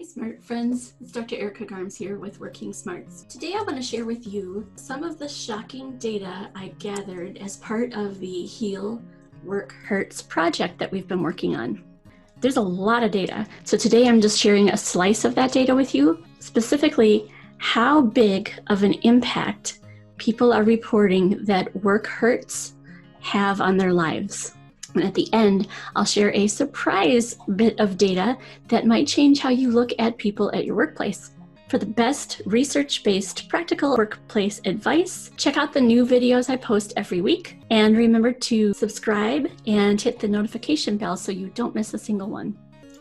Smart friends, it's Dr. Erika Garms here with Working Smarts. Today I want to share with you some of the shocking data I gathered as part of the Heal Work Hurts project that we've been working on. There's a lot of data, so today I'm just sharing a slice of that data with you, specifically how big of an impact people are reporting that work hurts have on their lives. And at the end, I'll share a surprise bit of data that might change how you look at people at your workplace. For the best research-based practical workplace advice, check out the new videos I post every week. And remember to subscribe and hit the notification bell so you don't miss a single one.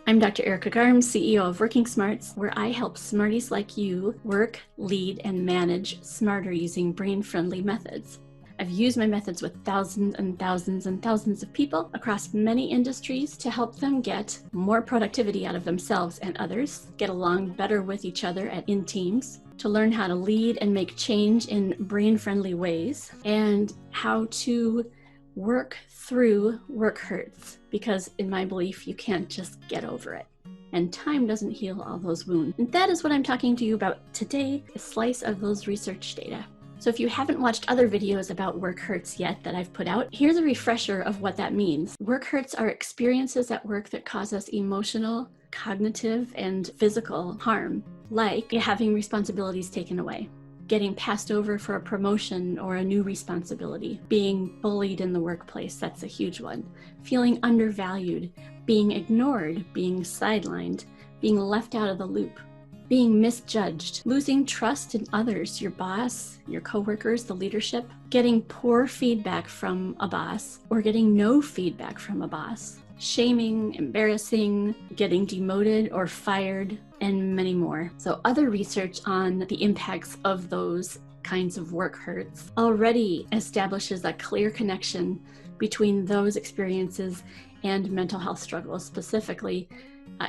I'm Dr. Erika Garms, CEO of Working Smarts, where I help smarties like you work, lead, and manage smarter using brain-friendly methods. I've used my methods with thousands and thousands and thousands of people across many industries to help them get more productivity out of themselves and others, get along better with each other in teams, to learn how to lead and make change in brain-friendly ways, and how to work through work hurts, because in my belief, you can't just get over it. And time doesn't heal all those wounds. And that is what I'm talking to you about today, a slice of those research data. So if you haven't watched other videos about work hurts yet that I've put out, here's a refresher of what that means. Work hurts are experiences at work that cause us emotional, cognitive, and physical harm, like having responsibilities taken away, getting passed over for a promotion or a new responsibility, being bullied in the workplace, that's a huge one, feeling undervalued, being ignored, being sidelined, being left out of the loop, being misjudged, losing trust in others, your boss, your coworkers, the leadership, getting poor feedback from a boss, or getting no feedback from a boss, shaming, embarrassing, getting demoted or fired, and many more. So other research on the impacts of those kinds of work hurts already establishes a clear connection between those experiences and mental health struggles, specifically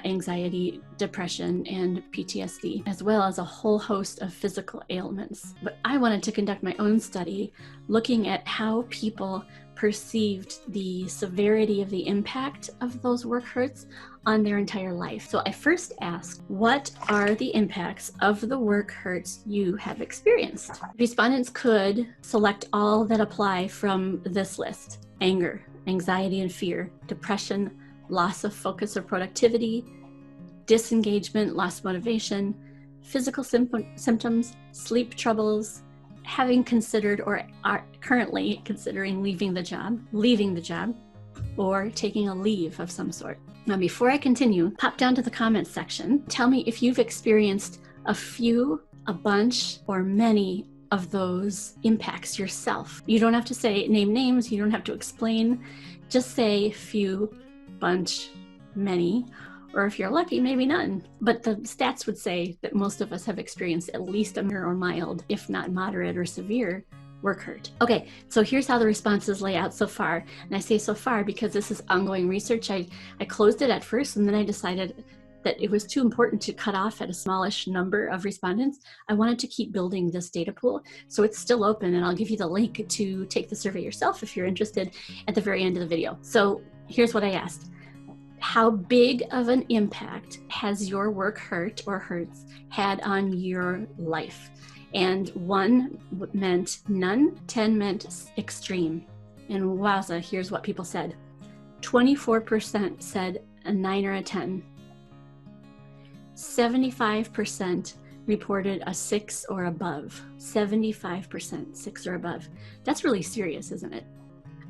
anxiety, depression, and PTSD, as well as a whole host of physical ailments. But I wanted to conduct my own study looking at how people perceived the severity of the impact of those work hurts on their entire life. So I first asked, what are the impacts of the work hurts you have experienced? Respondents could select all that apply from this list: anger, anxiety and fear, depression, loss of focus or productivity, disengagement, lost motivation, physical symptoms, sleep troubles, having considered or are currently considering leaving the job, or taking a leave of some sort. Now, before I continue, pop down to the comments section. Tell me if you've experienced a few, a bunch, or many of those impacts yourself. You don't have to name names, you don't have to explain, just say few, bunch, many, or if you're lucky, maybe none. But the stats would say that most of us have experienced at least a minor or mild, if not moderate or severe, work hurt. Okay, so here's how the responses lay out so far. And I say so far because this is ongoing research. I closed it at first, and then I decided that it was too important to cut off at a smallish number of respondents. I wanted to keep building this data pool, so it's still open, and I'll give you the link to take the survey yourself if you're interested at the very end of the video. So here's what I asked. How big of an impact has your work hurt or hurts had on your life? And 1 meant none, 10 meant extreme. And wowza, here's what people said. 24% said a 9 or a 10. 75% reported a 6 or above. 75%, 6 or above. That's really serious, isn't it?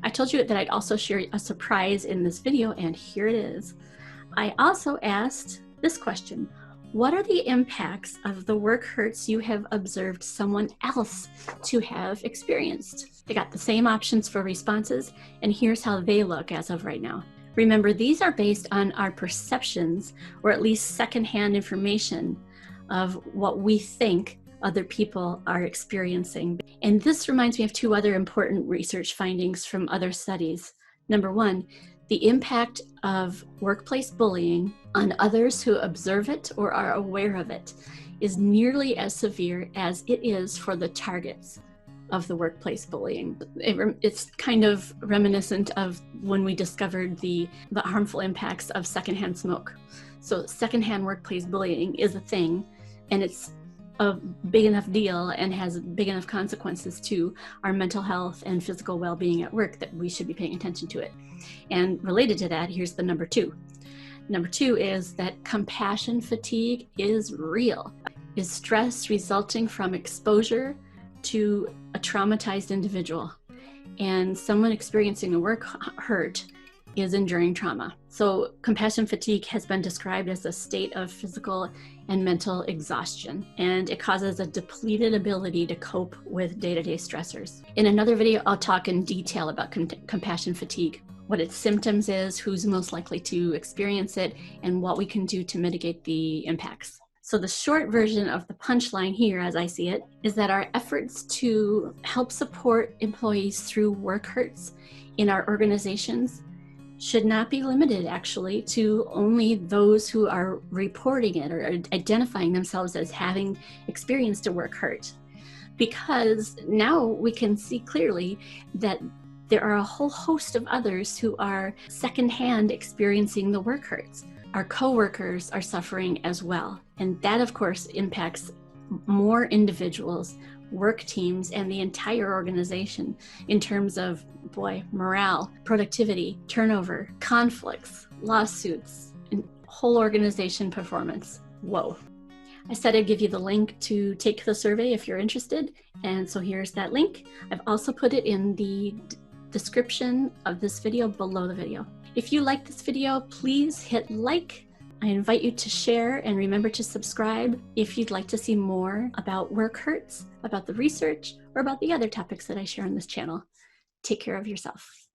I told you that I'd also share a surprise in this video, and here it is. I also asked this question: what are the impacts of the work hurts you have observed someone else to have experienced? I got the same options for responses, and here's how they look as of right now. Remember, these are based on our perceptions, or at least secondhand information of what we think other people are experiencing. And this reminds me of 2 other important research findings from other studies. Number 1, the impact of workplace bullying on others who observe it or are aware of it is nearly as severe as it is for the targets of the workplace bullying. It's kind of reminiscent of when we discovered the harmful impacts of secondhand smoke. So secondhand workplace bullying is a thing, and it's a big enough deal and has big enough consequences to our mental health and physical well-being at work that we should be paying attention to it. And related to that, here's the number two. Number two is that compassion fatigue is real. Is stress resulting from exposure to a traumatized individual. And someone experiencing a work hurt is enduring trauma. So compassion fatigue has been described as a state of physical and mental exhaustion, and it causes a depleted ability to cope with day-to-day stressors. In another video, I'll talk in detail about compassion fatigue, what its symptoms is, who's most likely to experience it, and what we can do to mitigate the impacts. So the short version of the punchline here, as I see it, is that our efforts to help support employees through work hurts in our organizations should not be limited actually to only those who are reporting it or identifying themselves as having experienced a work hurt. Because now we can see clearly that there are a whole host of others who are secondhand experiencing the work hurts. Our coworkers are suffering as well. And that, of course, impacts more individuals, work teams, and the entire organization in terms of, morale, productivity, turnover, conflicts, lawsuits, and whole organization performance. Whoa. I said I'd give you the link to take the survey if you're interested. And so here's that link. I've also put it in the description of this video below the video. If you like this video, please hit like. I invite you to share and remember to subscribe if you'd like to see more about work hurts, about the research, or about the other topics that I share on this channel. Take care of yourself.